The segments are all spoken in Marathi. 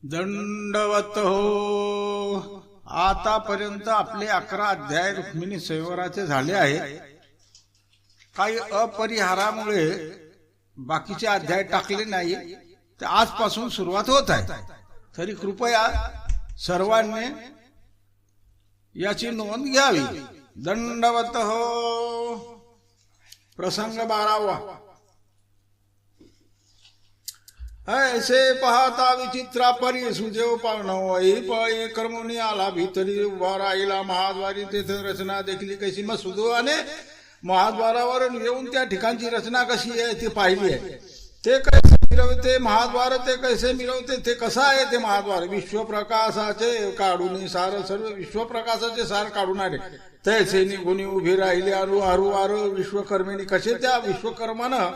दंडवत हो. आतापर्यंत आपले 11 अध्याय रुक्मिणी स्वयंवराचे झाले आहे. काही अपरिहारामुळे बाकीचे अध्याय टाकले नाही, तर आजपासून सुरुवात होत आहे. तरी कृपया सर्वांनी याची नोंद घ्यावी. दंडवत हो. प्रसंग 12वा. ऐसे पाहता विचित्रा परी सुदेव पावनवाई पळी कर्मुनी आला भीतरी उभा राहिला. महाद्वारी तेथे रचना देखली कशी. मग सुदेवाने महाद्वारावर येऊन त्या ठिकाणची रचना कशी आहे ती पाहिली आहे. ते कैसे मिरवते महाद्वार, ते कैसे मिरवते, ते कसं आहे ते महाद्वार. विश्वप्रकाशाचे काढून सार, सर्व विश्वप्रकाशाचे सार काढूनारे तैसे निघून उभे राहिले. अरु अरु अरु विश्वकर्मिणी. कसे त्या विश्वकर्मानं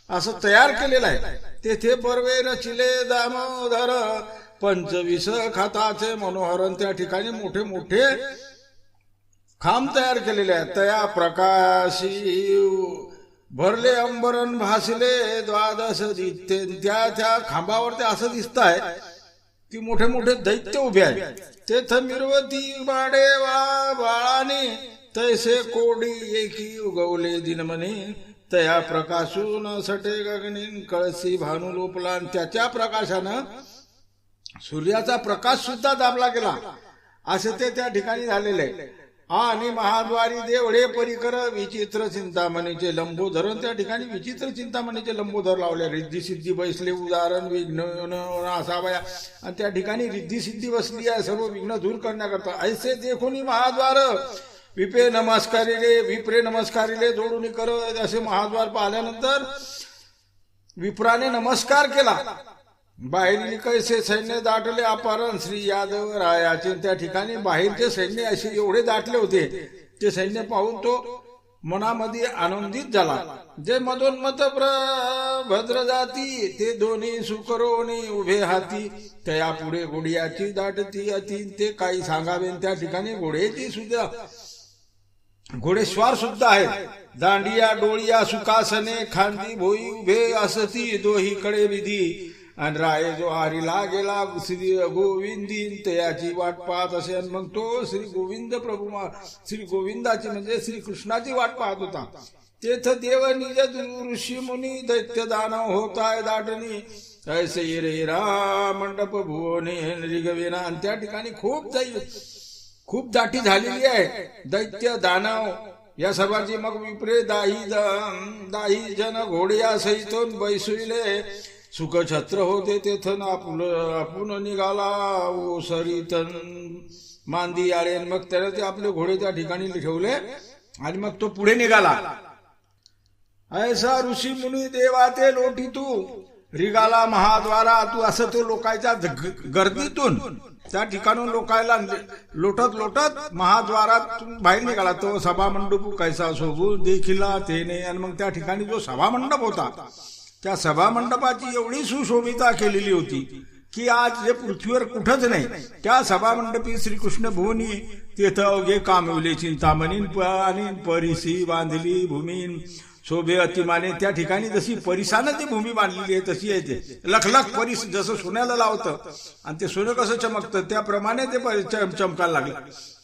असं तयार केलेलं आहे. तेथे बर्वे रचिले दामोदर 25 खाताचे मनोहरण. त्या ठिकाणी मोठे मोठे खांब तयार केलेले आहेत. तया प्रकाशी भरले अंबरण भासले 12 दित्य. त्या खांबावर ते असं दिसत आहे की मोठे मोठे दैत्य उभे आहेत. तेथ मिरवती बाडे बाळाने तैसे कोडी एकी उगवले दिनमने. तया प्रकाशून सटे गगनीन कळसी भानू लोपला. त्याच्या प्रकाशानं सूर्याचा प्रकाश सुद्धा दाबला गेला असे ते त्या ठिकाणी झालेले आहे. आणि महाद्वारी देवळे परिकर विचित्र चिंतामणीचे लंबोदर. त्या ठिकाणी विचित्र चिंतामणीचे लंबोदर लावले. रिद्धी सिद्धी बैसले उदाहरण विघ्न असावया. आणि त्या ठिकाणी रिद्धी सिद्धी बसली आहे सर्व विघ्न दूर करण्याकरता. ऐसे देखून महाद्वार विप्रे नमस्कारिले जोडून कर. असे महाद्वार पाहिल्यानंतर विप्राने नमस्कार केला. बाहेरील कैसे सैन्य दाटले अपारण. श्री यादव रायाचे त्या ठिकाणी बाहेरचे सैन्य असे एवढे दाटले होते. ते सैन्य पाहून तो मनामध्ये आनंदित झाला. जे मदोन्मत भद्र जाती ते दोन्ही सुकरोनी उभे हाती. तया पुढे घोडियाची दाटती अति. ते काही सांगावे. त्या ठिकाणी घोड्याची सुद्धा घोडेस्वार सुद्धा आहेत. दांडिया डोळिया सुखासने खांदी भोई उभे असती दोहीकडे विधी. आणि राय जो हारीला गेला श्री गोविंदीन तयाची वाट पाहत असे. आणि मग तो श्री गोविंद प्रभू श्री गोविंदाची म्हणजे श्री कृष्णाची वाट पाहत होता. तेथ देव निज ऋषी मुनी दैत्य दानव होताय दाटणी. ऐसे रे मंडप भुवने रिगवेना. आणि त्या ठिकाणी खूप दाटी झालेली आहे. दैत्य दानव या सर्वांची. मग विप्रे दाही जन घोड्या सहितून बैसविले. सुख छत्र होते तेथन आपण निघाला ओसरीतन मांदी आले. मग त्याला ते आपले घोडे त्या ठिकाणी ठेवले आणि मग तो पुढे निघाला. ऐसा ऋषी मुनी देवा ते लोटी तू रिगाला महाद्वारा तू. असं तो लोकांच्या गर्दीतून त्या ठिकाणून लोकायला लोटत महाद्वारात बाहेर निघाला. तो सभामंडप कैसा शोभू देखिला तेने. आणि मग त्या ठिकाणी जो सभामंडप होता त्या सभामंडपाची एवढी सुशोभिता केलेली होती की आज जे पृथ्वीवर कुठंच नाही. त्या सभामंडपी श्रीकृष्ण भुवनी तेथ अवघे कामविले चिंतामणी. आणि परिसी बांधली भूमीन शोभे अतिमाने. त्या ठिकाणी जशी परिसानं ती भूमी बांधलेली आहे तशी आहे. ते लखलख परिस जसं सोन्याला लावतं आणि ते सोनं कसं चमकतं त्याप्रमाणे ते चमकायला लागलं.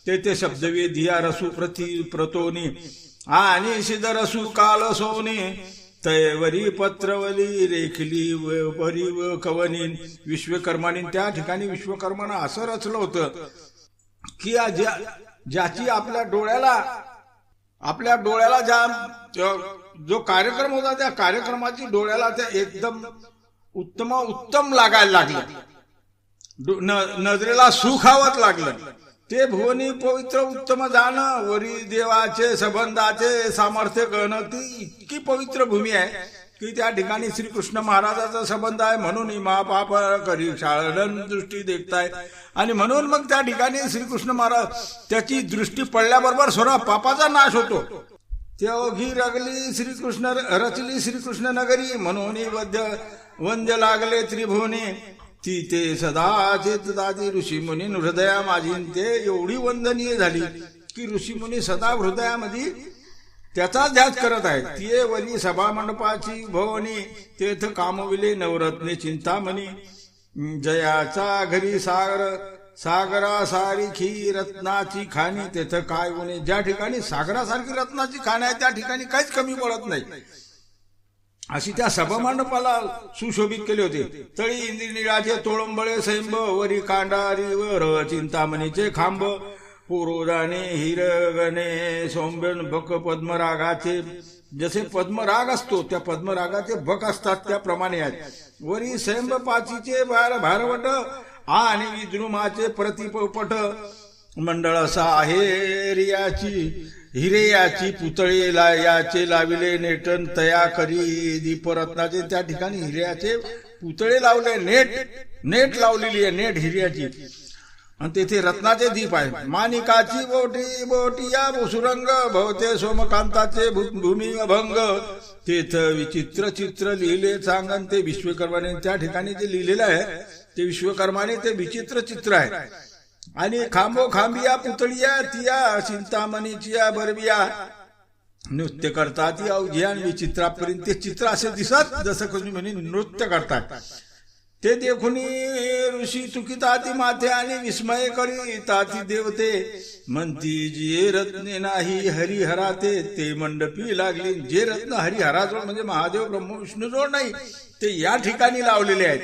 ते शब्दवे धिया रसू प्रतोनी आणि सिद्ध रसू काल सोनी. तैवरी पत्रवली रेखली वरी व कवनी. विश्वकर्मानी. त्या ठिकाणी विश्वकर्मानं असं रचलं होतं की ज्याची आपल्या डोळ्याला ज्या जो कार्यक्रम होता त्या कार्यक्रमाची डोळ्याला त्या एकदम उत्तम लागायला लागलं. नजरेला सुखावत लागलं. ते भुवनी पवित्र उत्तम जाण वरी देवाचे संबंधाचे सामर्थ्य गण. ती इतकी पवित्र भूमी आहे की त्या ठिकाणी श्रीकृष्ण महाराजाचा संबंध आहे. म्हणून महापाप करी शाळन दृष्टी देखताय. आणि म्हणून मग त्या ठिकाणी श्रीकृष्ण महाराज त्याची दृष्टी पडल्याबरोबर सर्व पापाचा नाश होतो. तेवघी रगली श्रीकृष्ण रचली श्रीकृष्ण नगरी. म्हणून वंद्य लागले त्रिभुवनी. ती ते सदाचित दादी ऋषी मुनी हृदया माझी. ते एवढी वंदनीय झाली की ऋषी मुनी सदा हृदयामध्ये त्याचा ध्यास करत आहेत. ती वरी सभामंडपाची भवनी तेथ कामविले नवरत्ने चिंतामणी. जयाचा घरी सागरा सारखी रत्नाची खाणी तेथं काय उणे. ज्या ठिकाणी सागरासारखी रत्नाची खाण आहे त्या ठिकाणी काहीच कमी पडत नाही, अशी त्या सभामंडपाला सुशोभित केले होते. तळी इंद्रनिळाचे तोळंबळे सैंब वरी कांडारीवर चिंतामणीचे खांब पुरोदाने हिरगणे सोंबेन बक पद्मरागाचे. जसे पद्मराग असतो त्या पद्मरागाचे बक असतात त्याप्रमाणे आहेत. वरी सैंब पाचीचे भारवट आणि विद्रुमाचे प्रतिपट मंडळ हिरेयाची पुतळे याचे लाविले नेटन तया करी दीपरत्नाचे. त्या ठिकाणी हिऱ्याचे पुतळे लावले, नेट लावलेली आहे, नेट हिऱ्याची, आणि तेथे रत्नाचे दीप आहे. माणिकाची बोटी या सुरंग भवते सोमकांताचे भूमी अभंग. तेथ विचित्र चित्र लिहिले चांगन ते विश्वकर्माने. त्या ठिकाणी जे लिहिलेलं आहे ते विश्वकर्माने ते विचित्र चित्र आहे. आणि खांबो खांबिया पुतळिया तिया चिंतामणीचिया बरबिया नृत्य करतात ती अवघ्या विचित्रापर्यंत. ते चित्र असे दिसत जसं कोणी म्हणे नृत्य करतात. ते देखुनी ऋषी चुकिताती माथे आणि विस्मय करीताती देवते. म्हणती जे रत्ने नाही हरिहराते ते मंडपी लागली. जे रत्न हरिहराजवळ म्हणजे महादेव ब्रह्म विष्णूजवळ नाही ते या ठिकाणी लावलेले आहेत.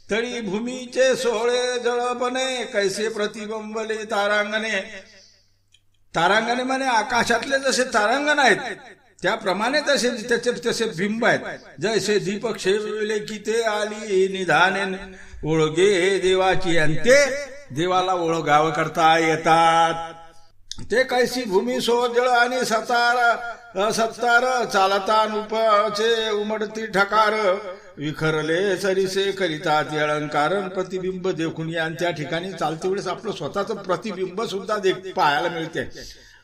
तळी भूमीचे सोहळे जळपणे कैसे प्रतिबिंबले तारांगणे. तारांगणे म्हणे आकाशातले जसे तारांगण आहेत त्याप्रमाणे तसे बिंब आहेत. जैसे दीपक शेवले की ते आली निधाने ओळगे देवाची. आणि ते देवाला ओळगाव करता येतात. ते कैसी भूमी सोजळ आणि सत्तार चालता नुपचे उमडती ठकार. विखरले सरिसे करितात अलंकारण प्रतिबिंब देखून. आणि त्या ठिकाणी चालते वेळेस आपलं स्वतःच प्रतिबिंब सुद्धा पाहायला मिळते.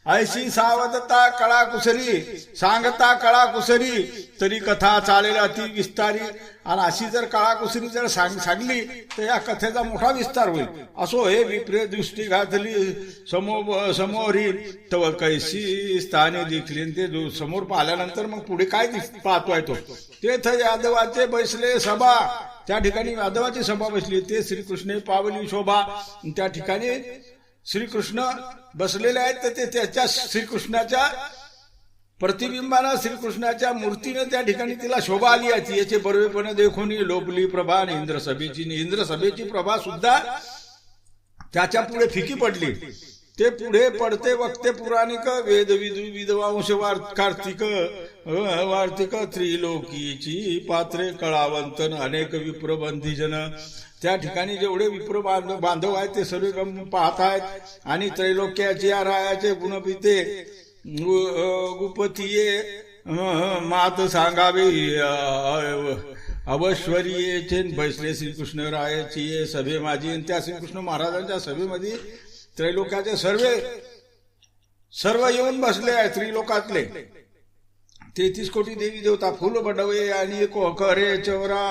ऐशी सावधता कळा कुसरी सांगता कळा कुसरी तरी कथा चालेल अति विस्तारी. आणि अशी जर कळा कुसरी जर सांगली तर या कथेचा मोठा विस्तार होईल. असो हे विप्रे दृष्टी घातली समोरी तव कैसी स्थाने दिखली. ते समोर पाहिल्यानंतर मग पुढे काय पाहतोय तो. तेथ यादवाचे बसले सभा. त्या ठिकाणी यादवाची सभा बसली. ते श्रीकृष्ण पावली शोभा. त्या ठिकाणी श्रीकृष्ण बसलेले आहेत तर ते त्याच्या श्रीकृष्णाच्या प्रतिबिंबानं श्रीकृष्णाच्या मूर्तीने त्या ठिकाणी तिला शोभा आली आहे. याचे बरोबरपणे देखून लोबली प्रभा. इंद्रसभेची प्रभा सुद्धा त्याच्या पुढे फिकी पडली. ते पुढे पडते वक्ते पुराणिक वेद विद्वांश वार्तिक त्रिलोकीची पात्रे कळावंतन अनेक विप्रबंधीजन. त्या ठिकाणी जेवढे विप्र बांधव आहेत ते सर्व पाहत आहेत. आणि त्रैलोक्याचे रायाचे गुणपिते गुपतिये मात सांगावे अवश्वरीयेचे बसले श्रीकृष्ण रायाची सभे माझी. आणि त्या श्रीकृष्ण महाराजांच्या सभेमध्ये त्रैलोक्याचे सर्व येऊन बसले आहेत. त्रिलोकातले 33 कोटी देवी देवता फुल बडवे आणि कोकरे चौरा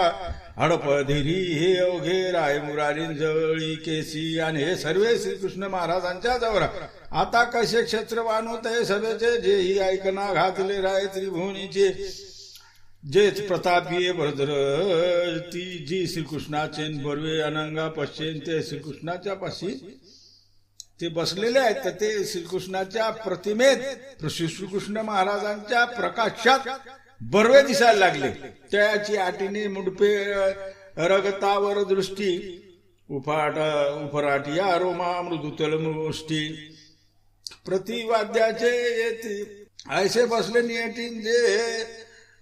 हडप धीरी हे अवघे राय मुरारी जवळी केसी. आणि हे सर्व श्रीकृष्ण महाराजांच्या जवळ. आता कसे क्षेत्रवान होते सभेचे जेही ऐकना घातले राय त्रिभुवनीचे. जेच प्रतापीय भद्र ती जी श्रीकृष्णाचे बरवे अनंगा पश्चेन. ते श्रीकृष्णाच्या पाशी ते बसलेले आहेत तर ते श्रीकृष्णाच्या प्रतिमेत श्रीकृष्ण महाराजांच्या प्रकाशात बरवे दिसायला लागले. त्याची आटीने मुडपे रगतावर दृष्टी उपराटिया रोमा मृदुतल मुष्टी. प्रतिवाद्याचे ऐसे बसले नियतीन जे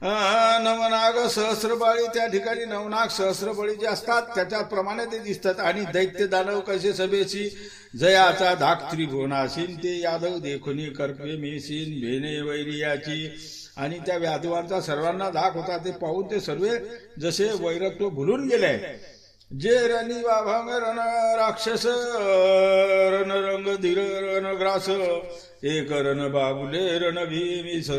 नवनाग सहस्रबळी. त्या ठिकाणी नवनाग सहस्रबळी जे असतात त्याच्याप्रमाणे ते दिसतात. आणि दैत्य दानव कसे सभेची जयाचा धाक त्रिभुवनासीन. ते यादव देखुनी करपे मेसीन भेने वैरियाची. आणि त्या यादवांचा सर्वांना धाक होता. ते पाहून ते सर्व जसे वैरत्व भुलून गेले. जे रणी वाभंग रण राक्षस रणरंग धीर रणग्रास. एक रण बाबुले रण भीमीस.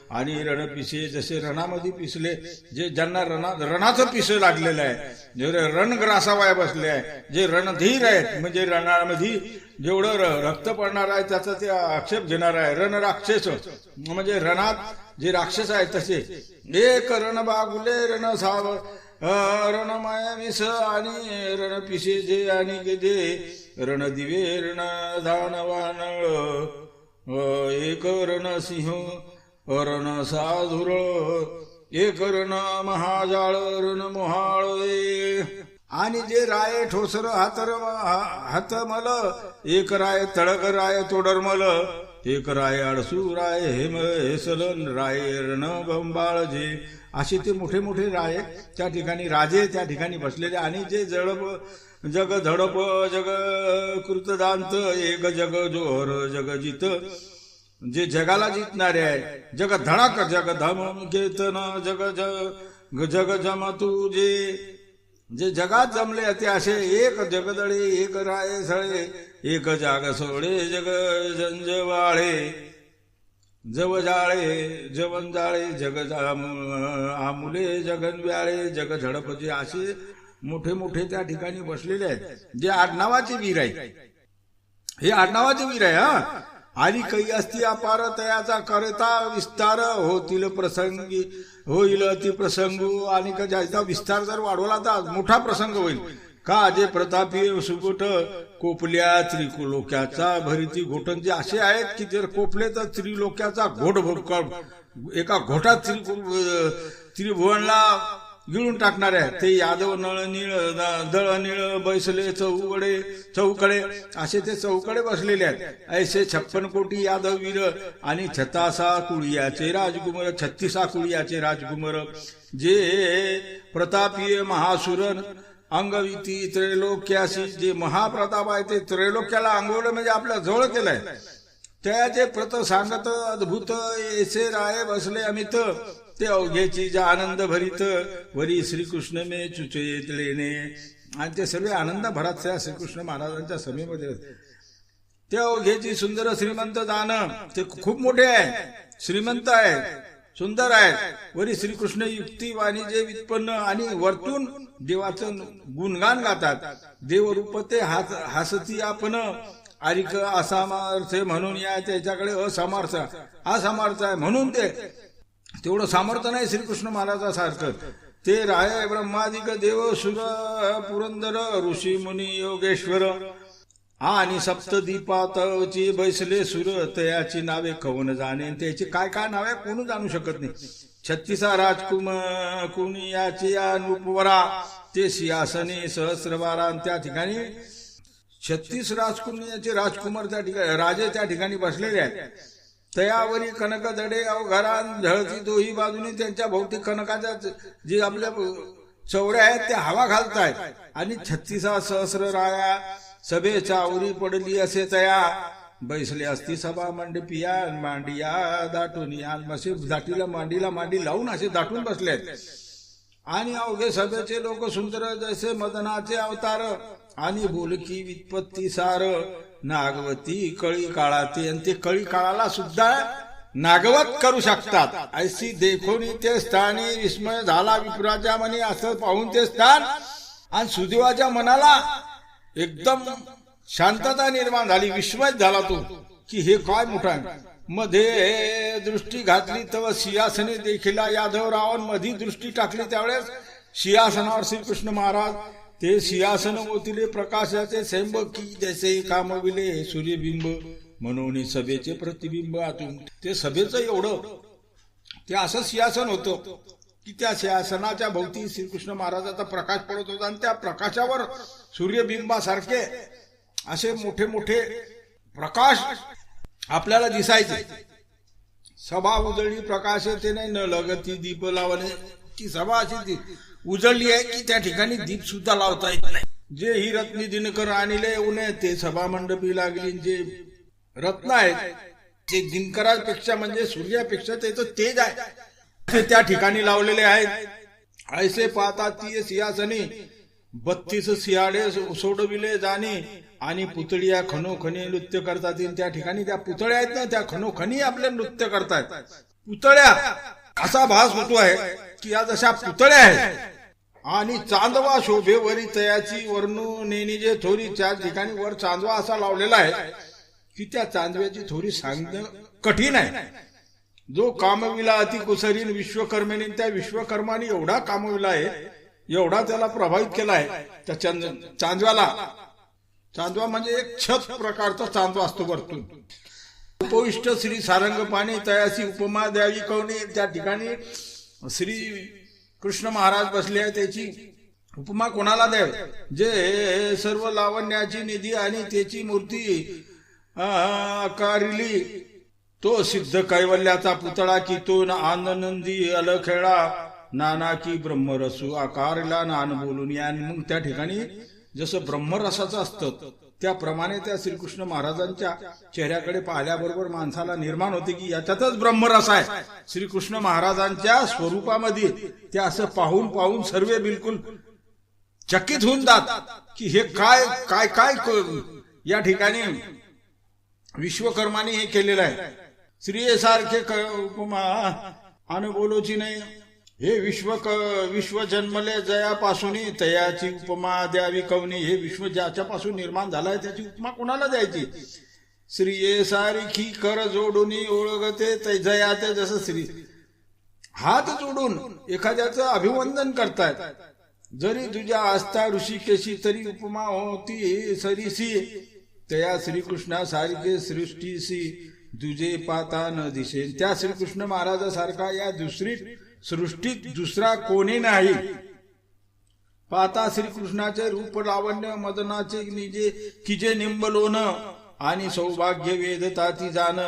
आणि रण पिसे जसे रणामध्ये पिसले. जे ज्यांना रणाचं पिस लागलेलं आहे. जे रणग्रासावाय बसले आहे. जे रणधीर आहेत म्हणजे रणामध्ये जेवढं रक्त पडणार आहे त्याचा ते आक्षेप घेणार आहे. रण राक्षस म्हणजे रणात जे राक्षस आहेत तसे. एक रण बागुले रण रणमाया मिस आणि रण पिसे जे आणि गेजे रण दिवे रण दानवान एक रण सिंह रण साधुर एक रण महाजाळ रण मोहाळ आणि जे राय ठोसर हातमल एक राय तळक राय तोडरमल एक राय अडसू राय हेम हेसलन राय रण बंबाळ जे असे ते मोठे मोठे राय त्या ठिकाणी राजे त्या ठिकाणी बसलेले आणि जे जडप जग धडप जग कृतदांत एक जग जोहर जग जित जे जगाला जितणारे आहे जग धडक जग धम केतन जग जग जग जम तू जे जगात जमले ते असे एक जगदळे एक राय सळे एक जाग सोडे जग जंजवाळे जव जाळे जवन जाळे जग आमुले जगन व्याळे जग झडप जे असे मोठे मोठे त्या ठिकाणी बसलेले आहेत जे आडनावाचे वीर आहे हे आडनावाचे वीर आहे हा आणि काही असती अपार तयाचा करता विस्तार होतील प्रसंगी होईल अति प्रसंगू आणि ज्याचा विस्तार जर वाढवला तर मोठा प्रसंग होईल का जे प्रतापी सुगोट कोपल्या त्रिलोक्याचा भरिती घोटन जे असे आहेत की जर कोपले तर त्रिलोक्याचा घोट एका घोटात त्रिभुवनला गिळून टाकणार आहे ते यादव नळ निळ दळ निळ बैसले चौकडे असे ते चौकडे बसलेले आहेत ऐसे 56 कोटी यादव वीर आणि 36 कुळियाचे राजकुमार 36 कुळियाचे राजकुमार जे प्रतापीय महासुरन अंगविती त्रैलोक्यासी जे महाप्रताप आहे ते त्रैलोक्याला अंगवलं म्हणजे आपल्या जवळ केलंय त्याचे प्रत सांगत अद्भुत ऐसे राय बसले अमित ते अवघ्याची जे आनंद भरीत वरी श्रीकृष्ण मे चुचेतलेने आणि ते सर्व आनंद भरात श्रीकृष्ण महाराजांच्या सभेमध्ये ते अवघ्याची सुंदर श्रीमंत दान ते खूप मोठे आहे श्रीमंत आहे सुंदर आहे वरी श्रीकृष्ण युक्ती वाणी जे व्युत्पन्न आणि वरतून देवाचं गुणगान गातात देवरूप ते हसती आपण आरिक असामर्थ्य म्हणून या त्याच्याकडे असमर्थ आहे म्हणून ते तेवढं सामर्थ्य नाही श्रीकृष्ण महाराजासारखं ते राय ब्रह्मादिक देव सुर पुरंदर ऋषी मुनी योगेश्वर आणि सप्तदीपातची बैसले सुर तयाची नावे कवन जाणे त्याची काय काय नावे कोण जाणू शकत नाही 36 राजकुमार याची अनुपवरा ते सिंहासने सहस्रबारा त्या ठिकाणी 36 राजकुमाराचे राजकुमार त्या ठिकाणी राजे त्या ठिकाणी बसलेले आहेत तयावरी कनक दडे अवघरान झळती दोही बाजूने त्यांच्या भौतिक कनकाच्या जे आपल्या चौऱ्या आहेत त्या हवा घालतायत आणि 36 सहस्र राया सभेच्या आवरी पडली असे तया बैसले असती सभा मंडपिया मांडिया दाटून असे दाटीला मांडी लावून असे दाटून बसलेत आणि अवघे सभेचे लोक सुंदर जैसे मदनाचे अवतार आणि बोलकी वित्पत्ती सार नागवती कळी काळाते आणि ते कळी काळाला सुद्धा नागवत करू शकतात ऐसी देखोनी ते स्थानी विस्मय झाला विप्राच्या मनी असं पाहून ते स्थान आणि सुदेवाच्या मनाला एकदम शांतता निर्माण झाली विस्मय झाला तो की हे काय मोठा मध्ये दृष्टी घातली तेव्हा सिंहासने देखील यादव रावण मध्ये दृष्टी टाकली त्यावेळेस सिंहासनावर श्रीकृष्ण महाराज ते सिंहासन होतीले प्रकाशाचे सेंब की जैसे कामविले सूर्यबिंब म्हणून सभेचे प्रतिबिंब आतून ते सभेचं एवढं ते असं सिंहासन होतं की त्या सिंहासनाच्या भोवती श्रीकृष्ण महाराजाचा प्रकाश पडत होता आणि त्या प्रकाशावर सूर्यबिंबासारखे असे मोठे मोठे प्रकाश आपल्याला दिसायचे सभा उजळली प्रकाशतेने न लगती दीप लावणे की सभा अशी उजळली आहे की त्या ठिकाणी दीप सुद्धा लावता येत नाही जे ही रत्नी दिनकर आणले उन्हे ते सभा मंडपी लागली जे रत्न आहेत ते दिनकरापेक्षा म्हणजे सूर्यापेक्षा त्याचं तेज आहे ते त्या ठिकाणी लावलेले आहेत ऐसे पाहता ती सिंहासनी 32 सिंहाडे सोडविले जाणे आणि पुतळ्या खनोखनी नृत्य करतात त्या ठिकाणी त्या पुतळ्या आहेत ना त्या खनोखनी आपले नृत्य करतात पुतळ्या असा भास होतो आहे की या जशा पुतळ्या आहेत आणि चांदवा शोभेवरी तयाची वर्णू नेणी जे थोरी त्या ठिकाणी वर चांदवा असा लावलेला आहे की त्या चांदव्याची थोडी सांगणं कठीण आहे जो कामविला अति कुसरीन विश्वकर्मेने त्या विश्वकर्माने एवढा कामविला आहे एवढा त्याला प्रभावित केलाय त्या चांदव्याला. चांदवा म्हणजे एक छत प्रकारचा चांदवा असतो वरतून. उपविष्ट श्री सारंग पाणी तयासी उपमा द्यावी कवनी. त्या ठिकाणी श्री कृष्ण महाराज बसले आहे. त्याची उपमा कोणाला द्यावी? जे सर्व लावण्याची निधी आणि त्याची मूर्ती आकारिली, तो सिद्ध कैवल्याचा पुतळा की तो आनंदी अलखेळा नाना की ब्रह्मरसू आकारला नान बोलून. आणि मग त्या ठिकाणी जसं ब्रह्मरसाचं असतं त्याप्रमाणे त्या श्रीकृष्ण महाराजांच्या चेहऱ्याकडे पाहिल्याबरोबर माणसाला निर्माण होते की याच्यातच ब्रह्मरस आहे. श्रीकृष्ण महाराजांच्या स्वरूपामध्ये ते असं पाहून पाहून सर्व बिलकुल चकित होऊन जात की हे काय काय काय या ठिकाणी विश्वकर्माने हे केलेलं आहे. श्री सारखे उपमा अनुभवलोची नाही. हे विश्व जन्मले जयापासून तयाची उपमा द्यावी कवनी. हे विश्व ज्याच्यापासून निर्माण झालाय त्याची उपमा कोणाला द्यायची? श्री सारखी कर जोडून ओळखते तै जया. ते जसं श्री हात जोडून एखाद्याचं अभिवंदन करतायत. जरी तुझ्या आस्था ऋषिकेशी तरी उपमा होती सरीसी. तया श्रीकृष्णा सारखे सृष्टीसी तुझे पाता न दिसे. त्या श्रीकृष्ण महाराजासारखा या सृष्टीत दुसरा कोणी नाही. पाहता श्रीकृष्णाचे रूप लावण्य मदनाचे निजे किजे निंबलोन आणि सौभाग्य वेदताती जाण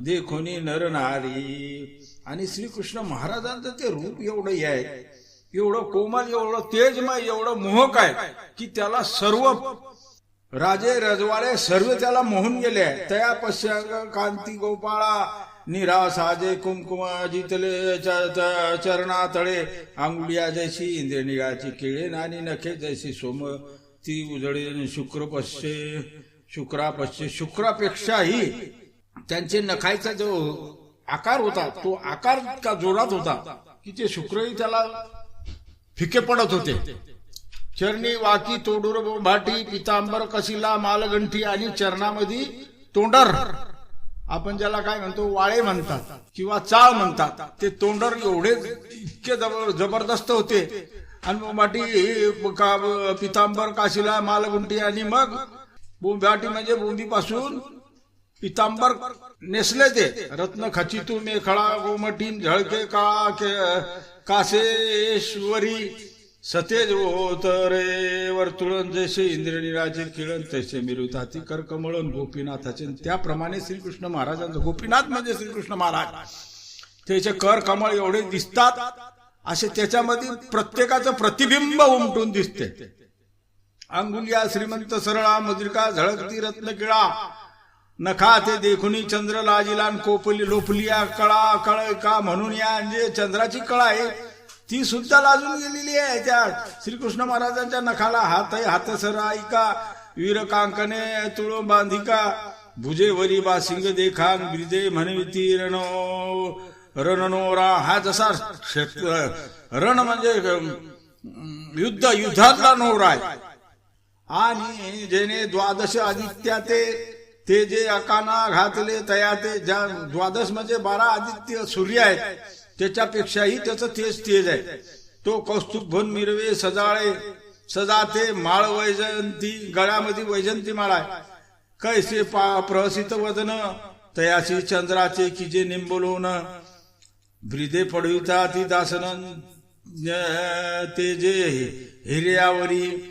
देखोनी नर नारी. आणि श्रीकृष्ण महाराजांचं ते रूप एवढं आहे, एवढं कोमल, एवढं तेजमय, एवढं मोहक आहे की त्याला सर्व राजे रजवाडे सर्व त्याला मोहून गेले. तया पश्यांग कांती गोपाळा निरासाजे कुंकुम जितले चरणा तळे अंगुलिया जैसी इंद्रनिळाची केळे नानी नखे जैसी सोम ती उजळे शुक्रापश्चे. शुक्रापेक्षाही त्यांचे नखायचा जो आकार होता तो आकार इतका जोरात होता की ते शुक्रही त्याला फिके पडत होते. चरणी वाकी तोडूर भाटी पितांबर कसिला मालगंठी. आणि चरणामध्ये तोंडर, आपण ज्याला काय म्हणतो वाळे म्हणतात किंवा चाळ म्हणतात, ते तोंडर एवढे इतके जबरदस्त होते. आणि माटी पितांबर काशीला मालगुंटी. आणि मग बोंबाटी म्हणजे बोंबीपासून पितांबर नेसले ते. रत्न खचितू मेखळा गोमटीन झळके कासेश्वरी सतेज होतरे वर्तुळन जैसे इंद्रनिराचे किरण तैसे मिरुताती करकमळन गोपीनाथाचे. त्याप्रमाणे श्रीकृष्ण महाराजांचं, गोपीनाथ म्हणजे श्रीकृष्ण महाराज, त्याचे कर कमळ एवढे दिसतात असे त्याच्यामध्ये प्रत्येकाचं प्रतिबिंब उमटून दिसते. अंगुलिया श्रीमंत सरळा मुद्रिका झळकती रत्नकिळा नखा ते देखुनी चंद्र लाजिला कोपली लोपलिया कळा कळ का म्हणून या म्हणजे चंद्राची कळा आहे ती सुद्धा लाजून गेलेली आहे त्या श्रीकृष्ण महाराजांच्या नखाला. हातसराईका वीरकांकने तुळ बांधिका भुजेवरी बासिंग देखान ब्रिदे म्हणविती रणनोरा. हा जसा रण म्हणजे युद्धातला नोरा आहे. आणि जेने द्वादश आदित्या ते जे अकाना घातले तया ते ज्या द्वादश म्हणजे 12 आदित्य सूर्य आहेत त्याच्यापेक्षाही त्याचं तेज आहे. तो कौस्तुभन मिरवे सजाते माळ वैजंती. गळ्यामध्ये वैजंती माळ आहे. कैसे प्रहसित वदन तयासी चंद्राचे की जे निंबलोन ब्रिदे पडविता ती दासन ते जे हिर्यावरी.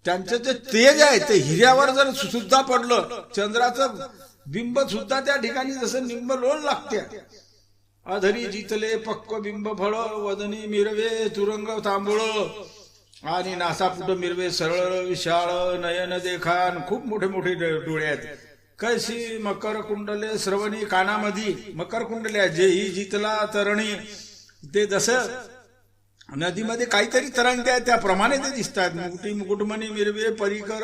त्यांचं जे तेज आहे ते हिऱ्यावर जर सुद्धा पडलं, चंद्राचं बिंब सुद्धा त्या ठिकाणी जसं निंब लोण लागते. अधरी जितले पक्क बिंब फळ वदनी मिरवे तुरंग तांबूळ. आणि नासापुट मिरवे सरळ विशाळ नयन देखान. खूप मोठे मोठे डोळे आहेत. कैसी मकर कुंडले श्रवणी. कानामध्ये मकर कुंडले आहेत. जेही जितला तरणी. ते जसं नदीमध्ये काहीतरी तरंगते आहे त्याप्रमाणे ते दिसतात. मुकुटी मुकुटमणी मिरवे परिकर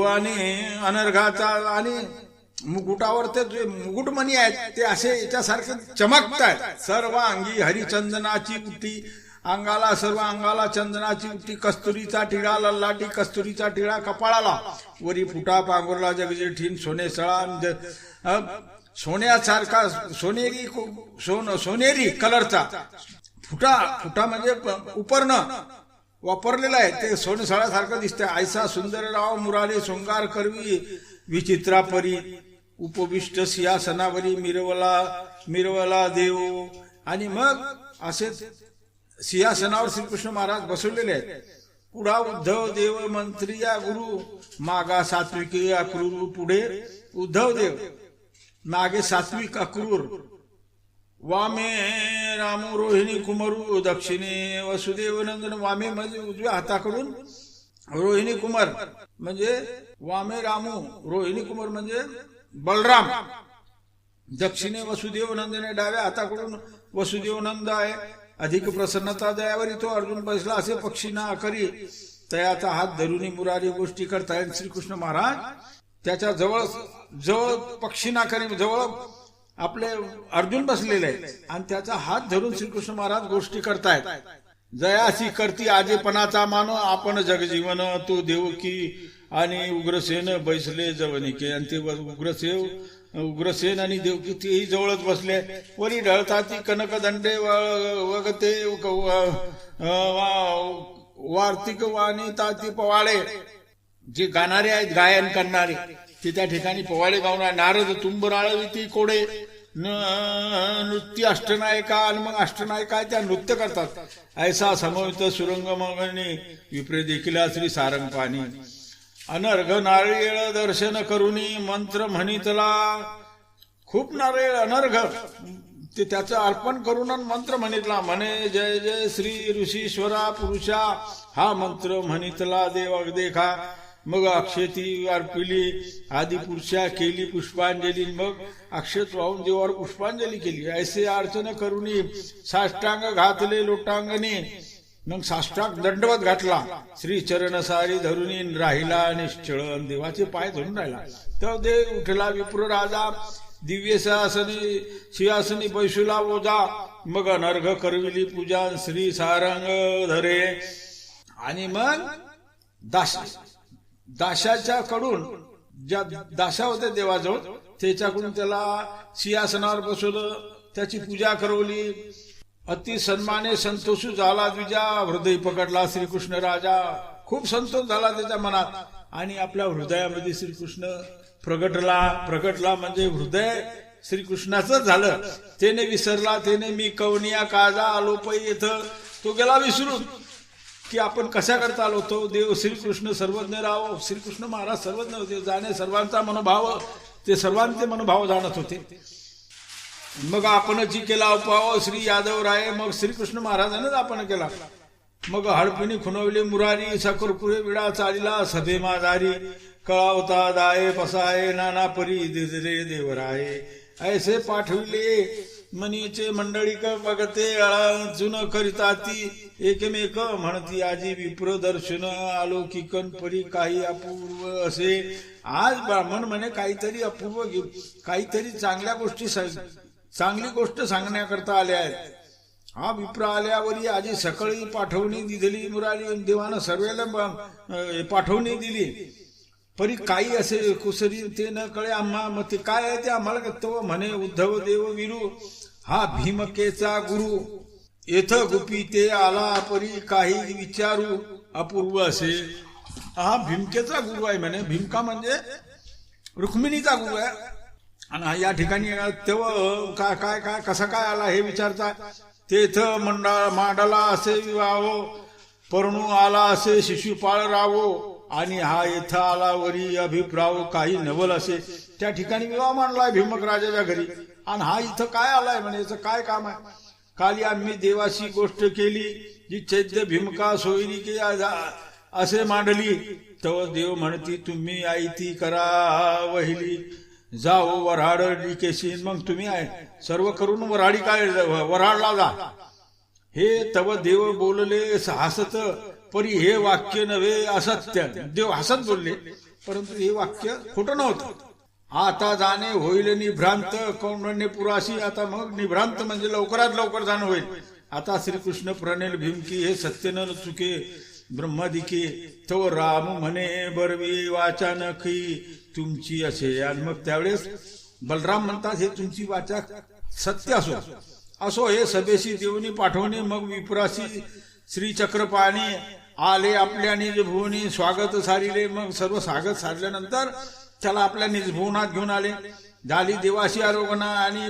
आणि अनर्घाचा. आणि मुकुटावर ते जे मुकुटमणी आहेत ते असे याच्यासारखे चमकतात. सर्व अंगी हरिचंदनाची उटी. अंगाला सर्व अंगाला चंदनाची उटी. कस्तुरीचा टिळा लल्लाटी. कस्तुरीचा टिळा कपाळाला. वरी फुटा पांगुरला जगजेठीन सोने सळा सोन्यासारखा सोनेरी कलरचा फुटा म्हणजे उपरणं वापरलेलं आहे ते सोनसळ्यासारखं दिसतंय. ऐसा सुंदरराव मुरारी शृंगार करवी विचित्रा परी उपविष्ट सिंहासनावरी मिरवला देव. आणि मग असे सिंहासनावर श्रीकृष्ण महाराज बसवलेले आहेत. पुढा उद्धव देव मंत्री या गुरु मागा सात्विकी अक्रूर. पुढे उद्धव देव मागे सात्विक अक्रूर. वामे रामू रोहिणी कुमारू दक्षिणे वसुदेव नंदन. वामे म्हणजे उजव्या हाताकडून रोहिणी कुमार म्हणजे वामे रामू, रोहिणी कुमार म्हणजे बलराम. दक्षिणे वसुदेव नंदने डाव्या हाताकडून वसुदेव नंद आहे. अधिक प्रसन्नता दयावरी तो अर्जुन बसला असे पक्षीना करी तयाचा हात धरुनी मुरारी गोष्टी करतायत. श्रीकृष्ण महाराज त्याच्या जवळ पक्षीना करी जवळ आपले अर्जुन बसलेले आहेत आणि त्याचा हात धरून श्रीकृष्ण महाराज गोष्टी करतायत. जयासी करती आजेपणाचा मान आपण जगजीवन तो देवकी आणि उग्रसेन बैसले जवनिके. आणि ते उग्रसेन आणि देवकी तेही जवळच बसले. वरी ढळताती कनकदंडे वगते वार्तिक वाणी ताती पवाळे. जे गाणारे आहेत गायन करणारे ते त्या ठिकाणी पवाळे गावणार. नारद तुंबराळविती कोडे नृत्य अष्टनायिका. आणि मग अष्टनायिका त्या नृत्य करतात. ऐसा समवित सुरंग मगनी विप्रे देखील श्री सारंग पाणी. अनर्घ नारळ दर्शन करुनी मंत्र म्हणितला. खूप नारळ अनर्घ ते त्याचं अर्पण करून मंत्र म्हणितला. म्हणे जय जय श्री ऋषीश्वरा पुरुषा हा मंत्र म्हणितला देव देखा. मग अक्षती अर्पिली आदि पुरुषा केली पुष्पांजली. मग अक्षत वाहून देवावर पुष्पांजली केली. ऐसे अर्चन करुनी साष्टांग घातले लोटांगणी. मग साष्टांग दंडवत घातला. श्री चरण सारी धरुनी राहिला निश्चळ. देवाचे पाय धरून राहिला. तर देव उठला विप्र राजा दिव्य सिंहासनी बैसुला ओजा. मग अनर्घ करविली पूजा श्री सारंग धरे. आणि मग दाशाच्या कडून ज्या दाशा होत्या देवाजवळ त्याच्याकडून त्याला सिंहासनावर बसवलं. त्याची पूजा करवली. अति सन्माने संतोष झाला द्विजा. हृदय पकडला श्रीकृष्ण राजा. खूप संतोष झाला त्याच्या मनात. आणि आपल्या हृदयामध्ये श्रीकृष्ण प्रगटला म्हणजे हृदय श्रीकृष्णाचं झालं. त्याने विसरला. त्याने मी कवनिया काजा आलोपई येथं तो गेला विसरून की आपण कशा करता आलो. तो देव श्रीकृष्ण सर्वज्ञ राव. श्रीकृष्ण महाराज सर्वज्ञ होते. जाणे सर्वांचा मनोभाव ते सर्वांचे मनोभाव जाणत होते. मग आपण जी केला उपाव श्री यादव राय. मग श्रीकृष्ण महाराजांनाच आपण केला. मग हडपिणी खुणवली मुरारी सकुरपुरे विडा चालिला सभे माझारी. कळावता दाये पसाये नाना परी दिजरे देवराये. ऐसे पाठविले मनीचे मंडळीक बघते जुन करिता ती एकमेक म्हणती आजी विप्र दर्शन अलौकिकन परी काही अपूर्व असे. आज ब्राह्मण म्हणे काहीतरी अपूर्व काहीतरी चांगल्या गोष्टी चांगली गोष्ट सांगण्याकरता आल्या आहेत. हा विप्र आल्यावरी आजी सकाळी पाठवणी दिली. मुरारी देवानं सर्वेला पाठवणी दिली. परी काही असे कुसरी ते न कळे आम्हा. मग ते काय आहे ते आम्हाला तो म्हणे उद्धव देव विरू हा भीमकेचा गुरु. येथ गुपी ते आला परी काही विचारू अपूर्व असे. हा भीमकेचा गुरु आहे म्हणे. भीमका म्हणजे रुक्मिणीचा गुरु आहे. आणि या ठिकाणी तेव्हा काय काय कसा काय आला हे विचारता. तेथ मांडला असे विवाहो परणू आला असे शिशुपाळ रावो. आणि हा येथा आला वरी अभिप्राव काही नवल असे. त्या ठिकाणी विवाह मांडलाय भीमक राजाच्या घरी. आणि हा इथं काय आलाय म्हणे. याचं काय काम आहे. काली आम्ही देवाशी गोष्ट केली जी चैद्य भीमका सोयरी के असे मांडली. तव देव म्हणती तुम्ही आयती करा वहिली. जाओ वऱ्हाड डिकेशी. मग तुम्ही सर्व करून वऱ्हाडी काय वऱ्हाडला जा. हे तव देव बोलले हसत परी हे वाक्य नव्हे असत्य. देव हसत बोलले परंतु हे वाक्य खोटं नव्हतं. आता जाणे होईल निभ्रांत कौंडण्य पुराशी. आता मग निभ्रांत म्हणजे लवकरात लवकर जाणं होईल. आता श्रीकृष्ण प्रणेल भीमकी हे सत्य न चुके ब्रह्मदिके. तो राम म्हणे बरवी वाचा नखी तुमची असे. आणि मग त्यावेळेस बलराम म्हणतात हे तुमची वाचा सत्य असो. असो हे सभेशी देवनी पाठवणे. मग विप्रासी श्रीचक्रपाणी आले आपल्या निजभुवनी स्वागत सारिले. मग सर्व स्वागत सारल्यानंतर त्याला आपल्या निजभुवनात घेऊन आले. झाली देवाशी आरोगणा आणि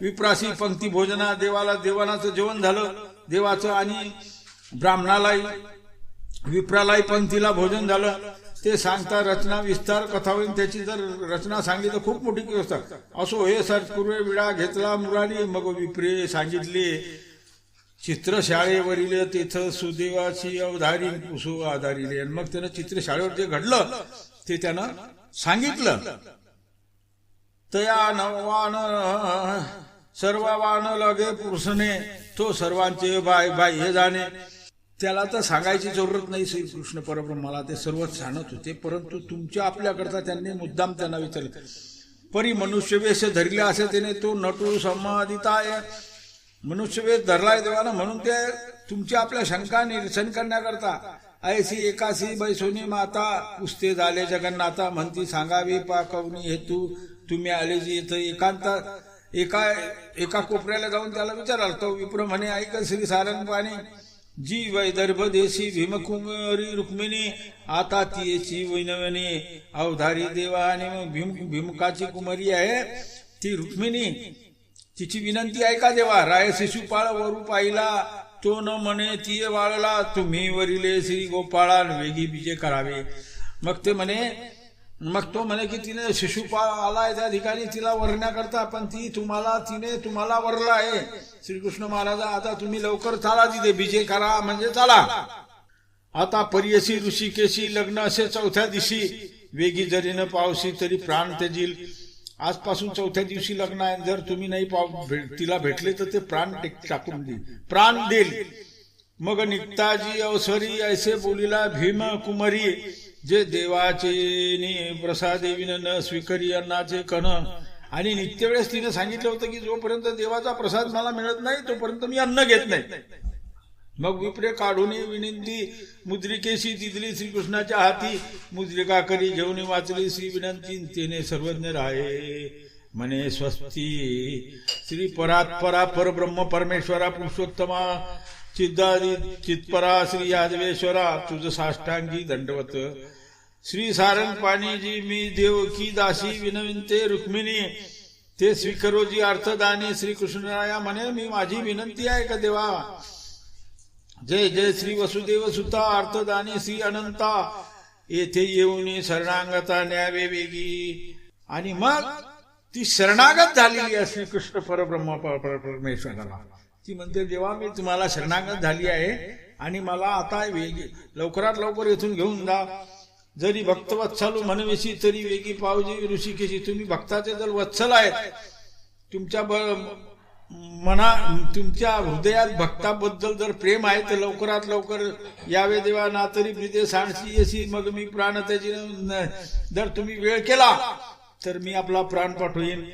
विप्रासी पंक्ती भोजना. देवानाचं जेवण झालं देवाचं आणि ब्राह्मणालाही विप्रालाही पंक्तीला भोजन झालं. ते सांगता रचना विस्तार कथा होईल. त्याची जर रचना सांगली तर खूप मोठी गोष्ट. असो हे सर्पूर्वे विडा घेतला मुरारी. मग विप्रे सांगितले चित्रशाळेवरील तेथ सुदेवाची अवधारी कुसू आधारिले. मग त्यानं चित्रशाळेवर जे घडलं ते त्यानं सांगितलं. तया नवान सर्ववान लगे पुरुषने तो सर्वांचे बाह्य जाणे. त्याला तर सांगायची जरूरत नाही. श्रीकृष्ण परब्रह्माला ते सर्वच सांगत होते. परंतु तुमच्या आपल्याकरता त्यांनी मुद्दाम त्यांना विचारले. परी मनुष्यवेश धरले असे त्याने तो नटू संवादिताय. मनुष्यवेश धरलाय देवानं म्हणून ते तुमच्या आपल्या शंका निरसन करण्याकरता. ऐसी एकासी बैसोनी माता पुसते झाले जगन्नाथा. म्हणती सांगावी पाकवनी हेतू तुम्ही आले जी इथं एकांत एका कोपऱ्याला जाऊन त्याला विचाराल. तो विप्र म्हणे ऐक श्री सारंगपाणी जी वैदर्भ देशी भीमकुमारी रुक्मिणी आता तिची वैनवणी अवधारी देवा. आणि मग भीमकाची कुमारी आहे ती रुक्मिणी. तिची विनंती ऐका देवा. राय शिशुपाळ वरू पाहिला तो न म्हणे ती वाळला. तुम्ही वरिले श्री गोपाळा वेगी बीजे करावे. मग तो म्हणे की तिने शिशुपाळ आलाय त्या ठिकाणी तिला वरण्याकरता. पण तिने तुम्हाला वरला आहे. श्रीकृष्ण महाराज आता तुम्ही लवकर चाला तिथे बीजे करा म्हणजे चाला. आता पर्यसी ऋषिकेशी लग्न असे चौथ्या दिवशी वेगी जरी न पावसी तरी प्राण त्यजील. आजपासून चौथ्या दिवशी लग्न आहे. जर तुम्ही नाही तिला भेटले तर ते प्राण टाकून प्राण देईल. मग निघताजी अवसरी ऐसे बोलिला भीम कुमारी. जे देवाचे प्रसादे विन न स्वीकरी अन्नाचे कण. आणि नित्यवेळेस तिने सांगितलं होतं की जोपर्यंत देवाचा प्रसाद मला मिळत नाही तोपर्यंत मी अन्न घेत नाही. मग विप्रे काढून विनंती मुद्रिकेशी दिली श्रीकृष्णाच्या हाती. मुद्रिका करी घेऊन वाचली श्री विनंती. तेने सर्वज्ञ राहे म्हणे स्वस्ती. श्री परात्परा परब्रह्म परमेश्वरा पुरुषोत्तमा चिदादी चित्परा श्री यादवेश्वरा तुझ साष्टांगी दंडवत. श्री सारंगपाणी जी मी देव की दासी विनविनते रुक्मिणी. ते स्वीकरोजी अर्थदानी. श्रीकृष्णराया म्हणे मी माझी विनंती आहे का देवा. जय जय श्री वसुदेव सुता अर्थदानी श्री अनंता. येथे येऊन शरणांगता न्यावे वेगी. आणि मग ती शरणागत झालेली आहे श्रीकृष्ण परब्रह्म परमेश्वराला. ती म्हणते देवा मी तुम्हाला शरणागत झाली आहे आणि मला आता वेगी लवकरात लवकर इथून घेऊन जा. जरी भक्तवत्सलू म्हणवेशी तरी वेगी पावजी ऋषिकेशी. तुम्ही भक्ताचे जर वत्सल आहेत तुमच्या तुमच्या हृदयात भक्ताबद्दल जर प्रेम आहे तर लवकरात लवकर यावे देवा. ना तरी प्रीते सांडशी येशी. मग मी प्राण त्याची जर तुम्ही वेळ केला तर मी आपला प्राण पाठवीन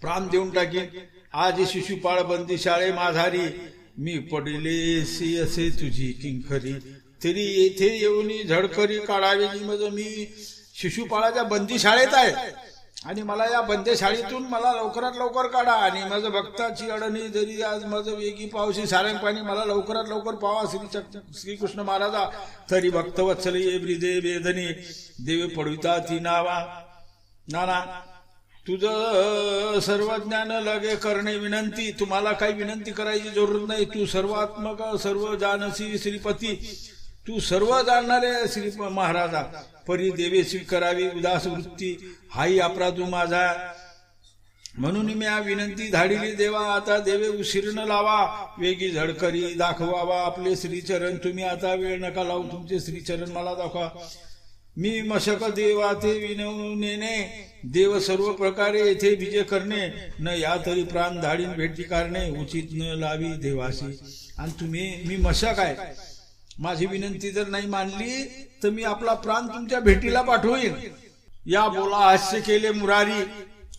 प्राण देऊन टाकीन. आज शिशुपाळ बंदी शाळे माझारी. मी पडिलेसी असे तुझी किंखरी. तरी येथे येऊन झडकरी काढावी. म्हणजे मी शिशुपाळाच्या बंदी शाळेत आहे आणि मला या बंदीशाळेतून मला लवकरात लवकर काढा. आणि माझं भक्ताची अडणी जरी आज माझं वेगी पावशी सारंगपाणी मला लवकरात लवकर पावा श्रीकृष्ण महाराजा. तरी भक्तवत्सल ये ब्रिदे वेदनी देव पडविता ती नावा. नाना तुझं सर्वज्ञान लगे करणे विनंती. तुम्हाला काही विनंती करायची जरूर नाही. तू सर्वात्मक सर्व जानसी श्रीपती. तू सर्व जाणणारे श्री महाराजा. परी देवे स्वीकारावी उदास वृत्ती. हाही अपराधू माझा. म्हणून मी या विनंती धाडिली देवा. आता देवे उशीर न लावा. वेगी झडकरी दाखवावा आपले श्रीचरण. तुम्ही आता वेळ नका लावू. तुमचे श्रीचरण मला दाखवा. मी मशक देवा ते विनवणे. देव सर्व प्रकारे येथे विजय करणे. न या तरी प्राण धाडीन भेटी करणे. उचित न लावी देवाशी. आणि मी मशक आहे. माझी विनंती जर नाही मानली तर मी आपला प्राण तुमच्या भेटीला पाठवीन. या बोला हास्य केले मुरारी.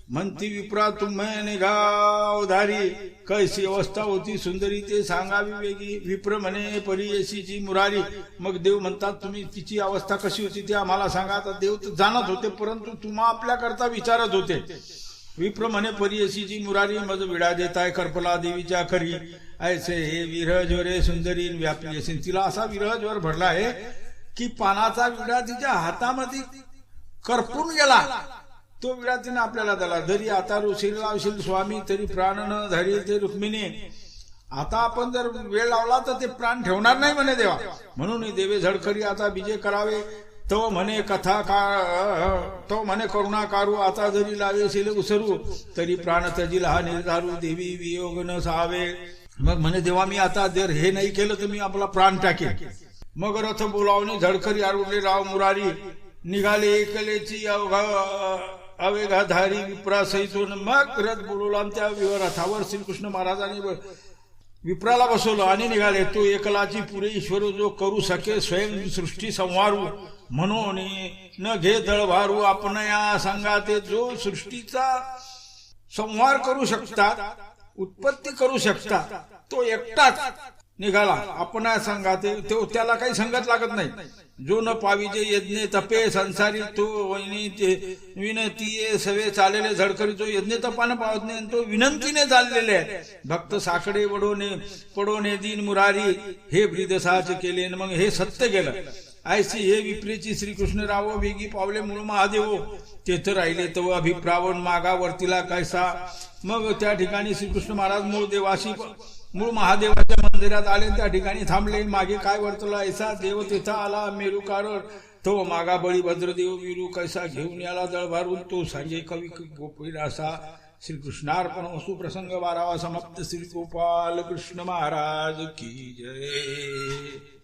म्हणती विप्रा तुम्ही निघावधारी. कैसी अवस्था होती सुंदरी ते सांगावी वेगी. विप्र म्हणे परियशीची मुरारी. मग देव म्हणतात तुम्ही तिची अवस्था कशी होती ते आम्हाला सांगा. तर देव तर जाणत होते परंतु तुम्हा आपल्याकरता विचारत होते. विप्र म्हणे परियशीची मुरारी मज विडा देताय करपला देवीच्या खरी ऐसे हे विरह ज्वरे सुंदरीन व्यापली असेल. तिला असा विरह ज्वर भरला आहे की पानाचा विडा तिच्या हातामध्ये करपून गेला. तो विडा तिने आपल्याला दिला. जरी आता रुशील लावशील स्वामी तरी प्राण न धरी ते रुक्मिणी. आता आपण जर वेळ लावला तर ते प्राण ठेवणार नाही म्हणे देवा. म्हणून देवे झडकरी आता विजय करावे. तो म्हणे कथा का तो म्हणे करुणा कारू आता जरी लावेशील उसरू तरी प्राण त्याजील हा निर्धारू देवी वियोग न सावे. मग म्हणे देवा मी आता जर हे नाही केलं तर मी आपला प्राण टाकेन. मग रथ बोलावणे झडकरी आरुडले राव मुरारी निघाले एकलेची अवेगाधारी विप्रासहितून. मग रथ बोलवला त्या रथावर श्रीकृष्ण महाराजांनी विप्राला बसवलं आणि निघाले. तो एकलाची पुरे ईश्वर जो करू सके स्वयं सृष्टी संवारू म्हणून न घे दळभारू आपण या संघाते. जो सृष्टीचा संहार करू शकतात उत्पत्ती करू शकतात तो एकटाच निघाला. आपण संघाते तो त्याला काही संगत लागत नाही. जो न पाविजे यज्ञ तपे संसारी तो विनंती सवे चाललेले झडकरी. जो यज्ञ तपानं पावत नाही तो विनंतीने चाललेले आहे. भक्त साकडे पडोने दीन मुरारी हे ब्रिदसाच केले. मग हे सत्य गेलं. ऐसी हे विप्रेची श्रीकृष्ण राव वेगी पावले मूळ महादेव. तेथ राहिले तव अभिप्रावण मागा वर्तीला कैसा. मग त्या ठिकाणी श्रीकृष्ण महाराज मूळ महादेवाच्या मंदिरात आले. त्या ठिकाणी थांबले. मागे काय वर्तला ऐसा देव तेथा आला मेरुकार. तो मागा बळी भद्रदेव विरू कैसा घेऊन याला दळभारून. तो सांगे कवी गोपीरासा. श्रीकृष्णार्पण वस्तू प्रसंग 12 समाप्त. श्री गोपाल कृष्ण महाराज की जय.